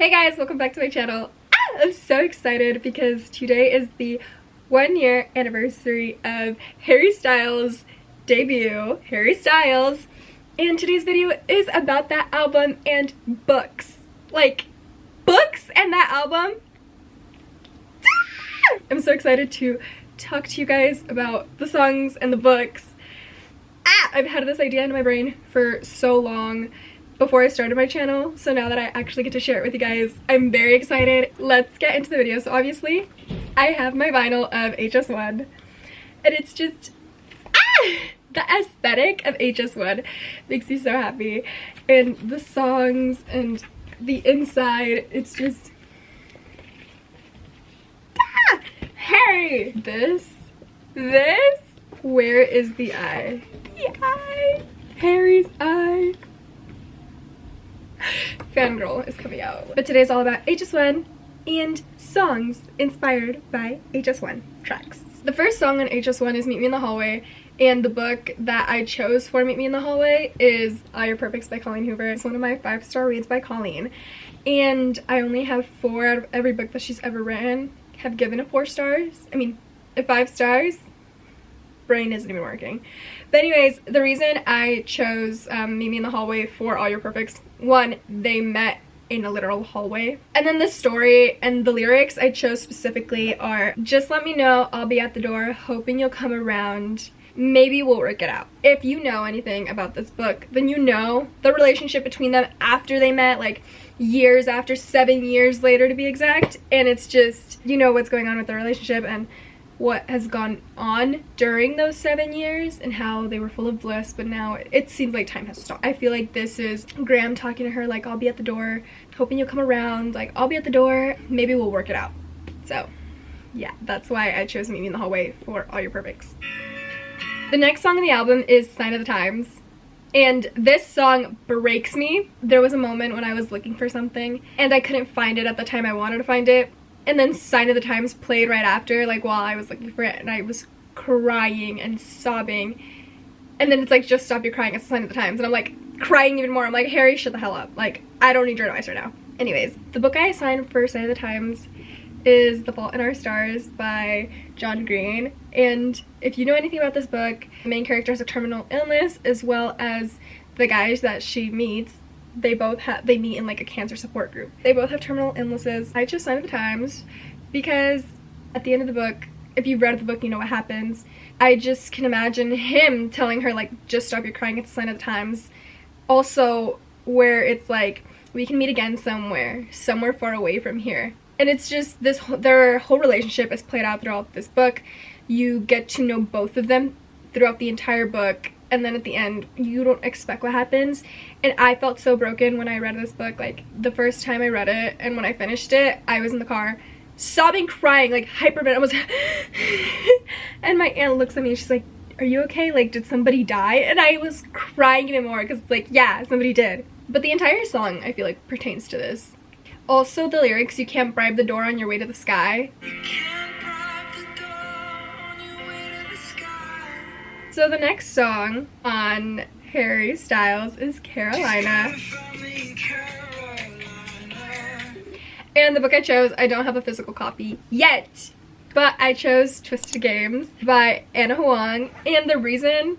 Hey guys, welcome back to my channel. I'm so excited because today is the 1-year anniversary of Harry Styles' debut, Harry Styles, and today's video is about that album and books. Like, books and that album. I'm so excited to talk to you guys about the songs and the books. I've had this idea in my brain for so long before I started my channel, so now that I actually get to share it with you guys, I'm very excited. Let's get into the video. So obviously, I have my vinyl of HS1, and it's just, the aesthetic of HS1 makes me so happy, and the songs and the inside, it's just, Harry! This, where is the eye? The eye! Harry's eye! Fangirl is coming out. But today's all about HS1 and songs inspired by HS1 tracks. The first song on HS1 is Meet Me in the Hallway, and the book that I chose for Meet Me in the Hallway is All Your Perfects by Colleen Hoover. It's one of my 5-star reads by Colleen, and I only have 4 out of every book that she's ever written have given it 4 stars. I mean, 5 stars. Brain isn't even working. But anyways, the reason I chose Meet Me in the Hallway for All Your Perfects, one, they met in a literal hallway. And then the story and the lyrics I chose specifically are, just let me know, I'll be at the door, hoping you'll come around, maybe we'll work it out. If you know anything about this book, then you know the relationship between them after they met, like years after, 7 years later to be exact, and it's just, you know what's going on with their relationship and what has gone on during those 7 years and how they were full of bliss, but now it seems like time has stopped. I feel like this is Graham talking to her like, I'll be at the door, hoping you'll come around, like, I'll be at the door, maybe we'll work it out. So yeah, that's why I chose Meet Me in the Hallway for All Your Perfects. The next song on the album is Sign of the Times, and this song breaks me. There was a moment when I was looking for something and I couldn't find it at the time I wanted to find it, and then Sign of the Times played right after, like while I was looking for it, and I was crying and sobbing. And then it's like, just stop your crying, it's a Sign of the Times. And I'm like crying even more. I'm like, Harry, shut the hell up. Like, I don't need your advice right now. Anyways, the book I assigned for Sign of the Times is The Fault in Our Stars by John Green. And if you know anything about this book, the main character has a terminal illness, as well as the guys that she meets. They meet in like a cancer support group. They both have terminal illnesses. I chose Sign of the Times because at the end of the book, if you've read the book, you know what happens. I just can imagine him telling her like, just stop your crying, it's a Sign of the Times. Also, where it's like, we can meet again somewhere far away from here. And it's just this, their whole relationship is played out throughout this book. You get to know both of them throughout the entire book. And then at the end, you don't expect what happens. And I felt so broken when I read this book. Like, the first time I read it, and when I finished it, I was in the car, sobbing, crying, like, hyperventilating. I was and my aunt looks at me and she's like, are you okay? Like, did somebody die? And I was crying even more, because it's like, yeah, somebody did. But the entire song, I feel like, pertains to this. Also, the lyrics, you can't bribe the door on your way to the sky. So the next song on Harry Styles is Carolina. And the book I chose, I don't have a physical copy yet, but I chose Twisted Games by Anna Huang. And the reason,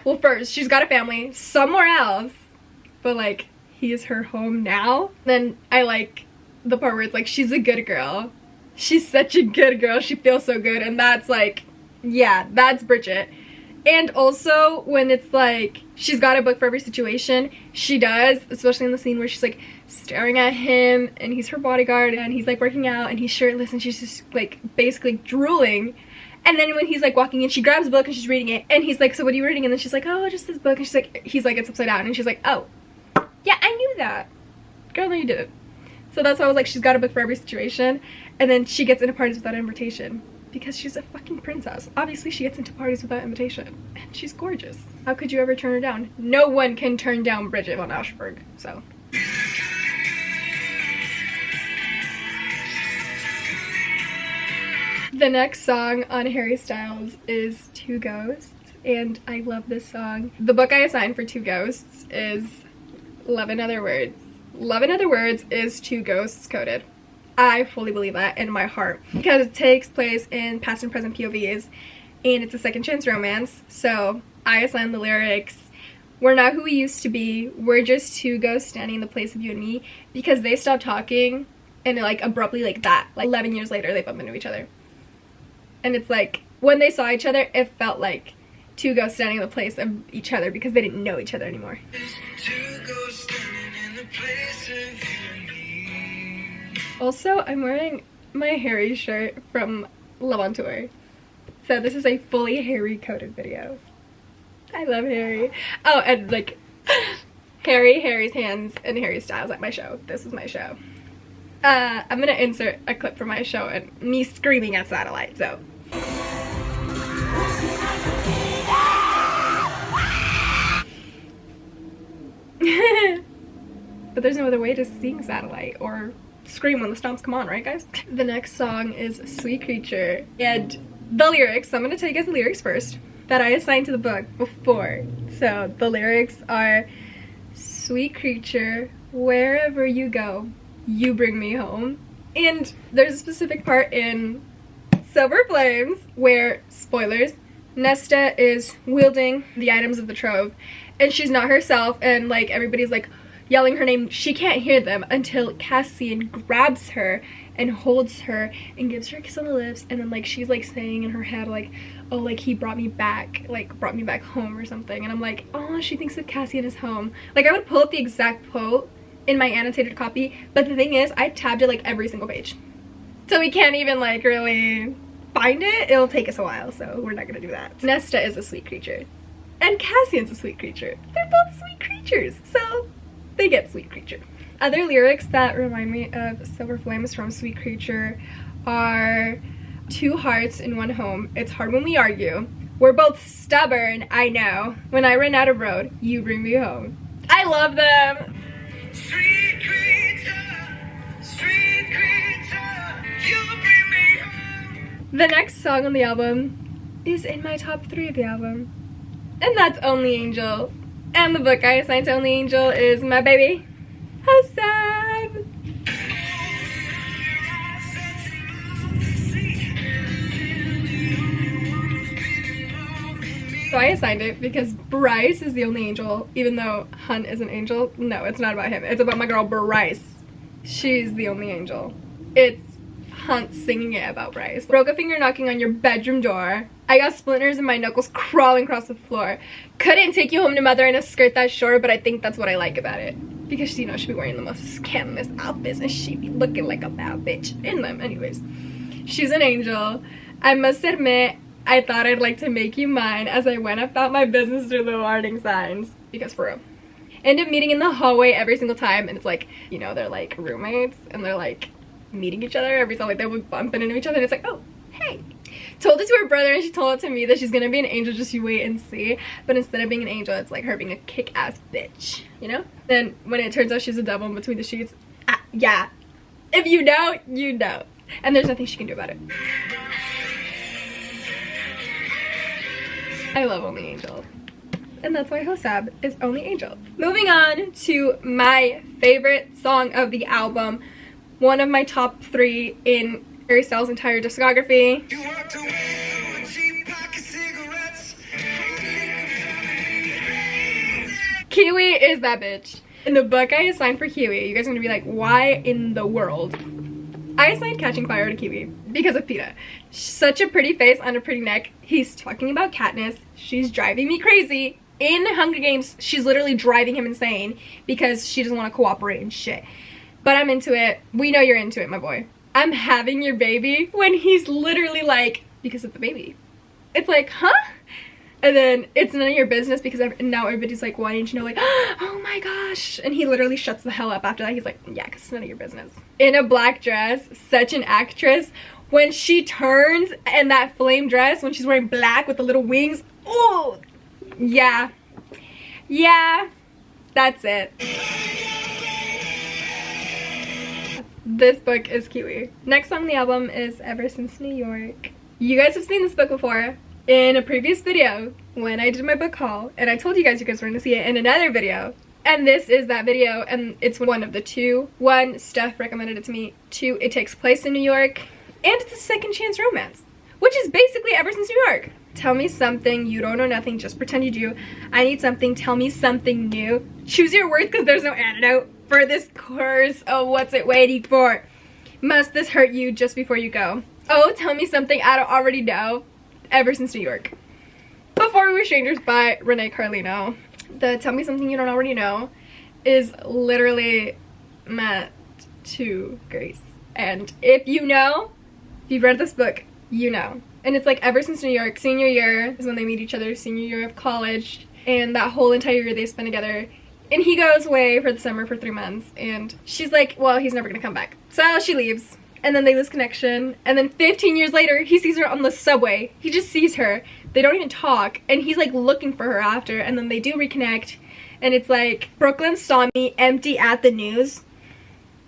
well, first, she's got a family somewhere else, but like, he is her home now. Then I like the part where it's like, she's a good girl. She's such a good girl, she feels so good, and that's like, yeah, that's Bridget. And also, when it's like, she's got a book for every situation, she does, especially in the scene where she's like staring at him, and he's her bodyguard, and he's like working out, and he's shirtless, and she's just like basically drooling. And then when he's like walking in, she grabs a book and she's reading it, and he's like, so what are you reading? And then she's like, oh, just this book. And she's like, he's like, it's upside down. And she's like, oh, yeah, I knew that. Girl, no, you didn't. So that's why I was like, she's got a book for every situation, and then she gets into parties without an invitation. Because she's a fucking princess. Obviously, she gets into parties without invitation. And she's gorgeous. How could you ever turn her down? No one can turn down Bridget von Ashburg, so. The next song on Harry Styles is Two Ghosts, and I love this song. The book I assigned for Two Ghosts is Love in Other Words. Love in Other Words is two ghosts coded. I fully believe that in my heart because it takes place in past and present POVs and it's a second chance romance. So I assigned the lyrics, "We're not who we used to be, we're just two ghosts standing in the place of you and me," because they stopped talking and like abruptly like that, like 11 years later they bump into each other. And it's like when they saw each other it felt like two ghosts standing in the place of each other because they didn't know each other anymore. Two ghosts standing in the place of you and me. Also, I'm wearing my Harry shirt from Love on Tour. So this is a fully Harry coded video. I love Harry. Oh, and like Harry's hands, and Harry Styles at my show. This is my show. I'm gonna insert a clip from my show and me screaming at Satellite, so. But there's no other way to sing Satellite or scream when the stomps come on, right guys? The next song is Sweet Creature, and the lyrics, so I'm gonna tell you guys the lyrics first, that I assigned to the book before. So the lyrics are, "Sweet creature, wherever you go, you bring me home." And there's a specific part in Silver Flames where, spoilers, Nesta is wielding the items of the trove and she's not herself, and like everybody's like yelling her name. She can't hear them until Cassian grabs her and holds her and gives her a kiss on the lips, and then like she's like saying in her head like, oh, like he brought me back, like brought me back home or something. And I'm like, oh, she thinks that Cassian is home. Like I would pull up the exact quote in my annotated copy, but the thing is I tabbed it like every single page, so we can't even like really find it. It'll take us a while, so we're not gonna do that. Nesta is a sweet creature and Cassian's a sweet creature. They're both sweet creatures, so they get Sweet Creature. Other lyrics that remind me of Silver Flames from Sweet Creature are, "Two hearts in one home, it's hard when we argue. We're both stubborn, I know. When I run out of road, you bring me home." I love them. Sweet creature, you bring me home. The next song on the album is in my top 3 of the album, and that's Only Angel. And the book I assigned to Only Angel is my baby, Hassan. So I assigned it because Bryce is the only angel, even though Hunt is an angel. No, it's not about him. It's about my girl Bryce. She's the only angel. It's Hunt singing it about Bryce. Broke a finger knocking on your bedroom door. I got splinters in my knuckles crawling across the floor. Couldn't take you home to mother in a skirt that short, but I think that's what I like about it. Because, you know, she'd be wearing the most scandalous outfits and she'd be looking like a bad bitch in them. Anyways, she's an angel. I must admit, I thought I'd like to make you mine as I went about my business through the warning signs. Because for real. End up meeting in the hallway every single time, and it's like, you know, they're like roommates and they're like meeting each other every time, like they would bump into each other, and it's like, oh, hey. Told it to her brother and she told it to me that she's gonna be an angel, just you wait and see. But instead of being an angel, it's like her being a kick-ass bitch, you know? Then when it turns out she's a devil in between the sheets, yeah. If you know, you know. And there's nothing she can do about it. I love Only Angel. And that's why Hosab is Only Angel. Moving on to my favorite song of the album. One of my top 3 in Harry Styles' entire discography. Kiwi is that bitch. In the book I assigned for Kiwi, you guys are gonna be like, why in the world? I assigned Catching Fire to Kiwi because of Peta. Such a pretty face on a pretty neck. He's talking about Katniss. She's driving me crazy. In Hunger Games, she's literally driving him insane because she doesn't want to cooperate and shit. But I'm into it. We know you're into it, my boy. I'm having your baby, when he's literally like, because of the baby. It's like, huh? And then it's none of your business because now everybody's like wanting to know, like, oh my gosh. And he literally shuts the hell up after that. He's like, yeah, because it's none of your business. In a black dress, such an actress. When she turns and that flame dress, when she's wearing black with the little wings, oh, yeah. Yeah, that's it. This book is Kiwi. Next song on the album is Ever Since New York. You guys have seen this book before in a previous video when I did my book haul, and I told you guys were going to see it in another video. And this is that video, and it's one of the two. One, Steph recommended it to me. Two, it takes place in New York. And it's a second chance romance, which is basically Ever Since New York. Tell me something, you don't know nothing, just pretend you do. I need something, tell me something new. Choose your words because there's no antidote for this course. Oh, what's it waiting for? Must this hurt you just before you go? Oh, tell me something I don't already know. Ever Since New York. Before We Were Strangers by Renee Carlino. The Tell Me Something You Don't Already Know is literally meant to Grace. And if you know, if you've read this book, you know. And it's like Ever Since New York, senior year is when they meet each other, senior year of college. And that whole entire year they spend together. And he goes away for the summer for 3 months. And she's like, well, he's never gonna come back. So she leaves. And then they lose connection. And then 15 years later, he sees her on the subway. He just sees her. They don't even talk. And he's like looking for her after. And then they do reconnect. And it's like, Brooklyn saw me empty at the news.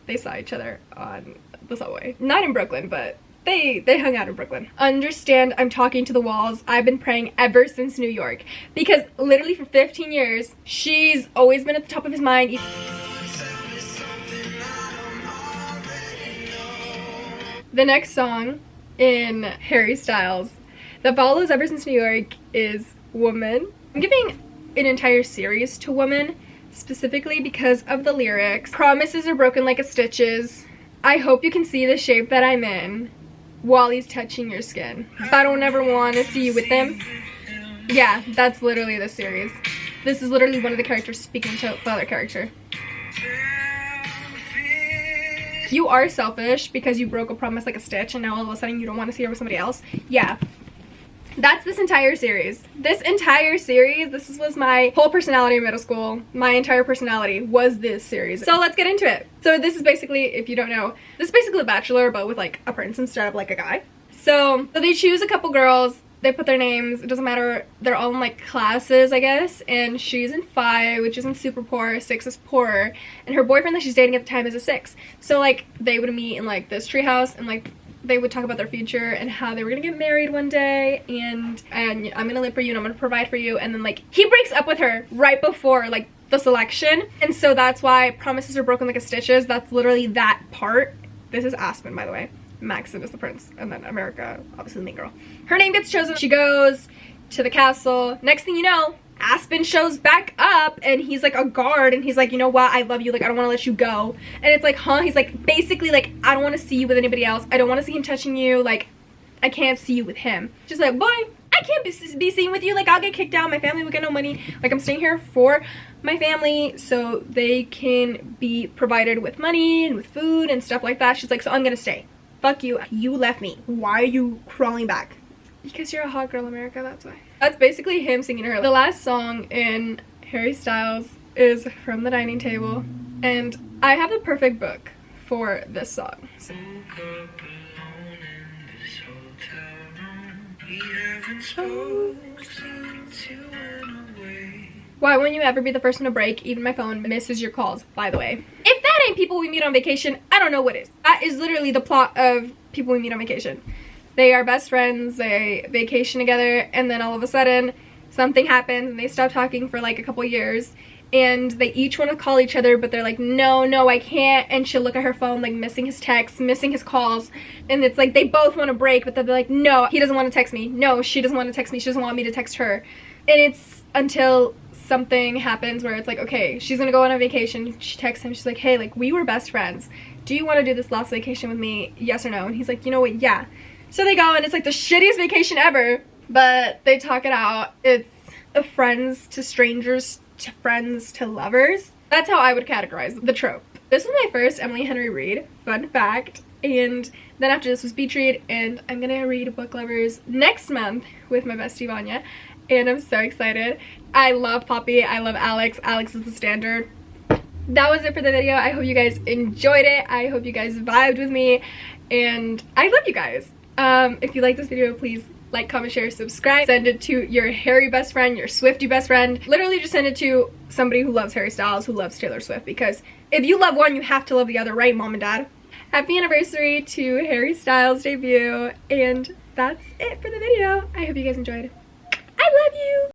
They saw each other on the subway. Not in Brooklyn, but they hung out in Brooklyn. Understand, I'm talking to the walls. I've been praying ever since New York. Because literally for 15 years, she's always been at the top of his mind. The next song in Harry Styles that follows Ever Since New York is Woman. I'm giving an entire series to Woman, specifically because of the lyrics. Promises are broken like a stitches. I hope you can see the shape that I'm in while he's touching your skin. I don't ever want to see you with them. Yeah, that's literally the series. This is literally one of the characters speaking to the other character. You are selfish because you broke a promise like a stitch and now all of a sudden you don't want to see her with somebody else. Yeah. That's this entire series. This entire series, this was my whole personality in middle school. My entire personality was this series. So let's get into it. So this is basically, if you don't know, this is basically The Bachelor but with like a prince instead of like a guy. So they choose a couple girls. They put their names, it doesn't matter, they're all in like classes, I guess, and she's in 5, which isn't super poor, 6 is poorer, and her boyfriend that she's dating at the time is a 6. So like, they would meet in like this treehouse, and like, they would talk about their future, and how they were gonna get married one day, and I'm gonna live for you, and I'm gonna provide for you, and then like, he breaks up with her right before like, the selection, and so that's why promises are broken like a stitches. That's literally that part. This is Aspen, by the way. Maxon is the prince, and then America, obviously the main girl. Her name gets chosen. She goes to the castle. Next thing you know, Aspen shows back up, and he's like a guard, and he's like, you know what, I love you, like I don't want to let you go. And it's like, huh? He's like, basically like, I don't want to see you with anybody else. I don't want to see him touching you. Like, I can't see you with him. Just like, boy, I can't be seen with you. Like, I'll get kicked out. My family will get no money. Like, I'm staying here for my family so they can be provided with money and with food and stuff like that. She's like, so I'm gonna stay. Fuck you. You left me. Why are you crawling back? Because you're a hot girl, America, that's why. That's basically him singing to her. The last song in Harry Styles is From the Dining Table, and I have the perfect book for this song. So. Why won't you ever be the first one to break? Even my phone misses your calls, by the way. If that ain't People We Meet on Vacation, I don't know what is. That is literally the plot of People We Meet on Vacation. They are best friends, they vacation together, and then all of a sudden, something happens, and they stop talking for like a couple years, and they each want to call each other, but they're like, no, I can't, and she'll look at her phone, like missing his texts, missing his calls, and it's like they both want to break, but they're like, no, he doesn't want to text me, no, she doesn't want to text me, she doesn't want me to text her, and it's until something happens where it's like, okay, she's gonna go on a vacation. She texts him, she's like, hey, like, we were best friends. Do you want to do this last vacation with me? Yes or no? And he's like, you know what, yeah. So they go, and it's like the shittiest vacation ever, but they talk it out. It's a friends to strangers to friends to lovers. That's how I would categorize the trope. This was my first Emily Henry read, fun fact, and then after this was beach read, and I'm gonna read Book Lovers next month with my bestie Vanya, and I'm so excited. I love Poppy, I love Alex. Alex is the standard. That was it for the video. I hope you guys enjoyed it. I hope you guys vibed with me, and I love you guys. If you like this video, please like, comment, share, subscribe. Send it to your Harry best friend, your Swiftie best friend. Literally just send it to somebody who loves Harry Styles, who loves Taylor Swift, because if you love one, you have to love the other, right, mom and dad? Happy anniversary to Harry Styles' debut, and that's it for the video. I hope you guys enjoyed. I love you!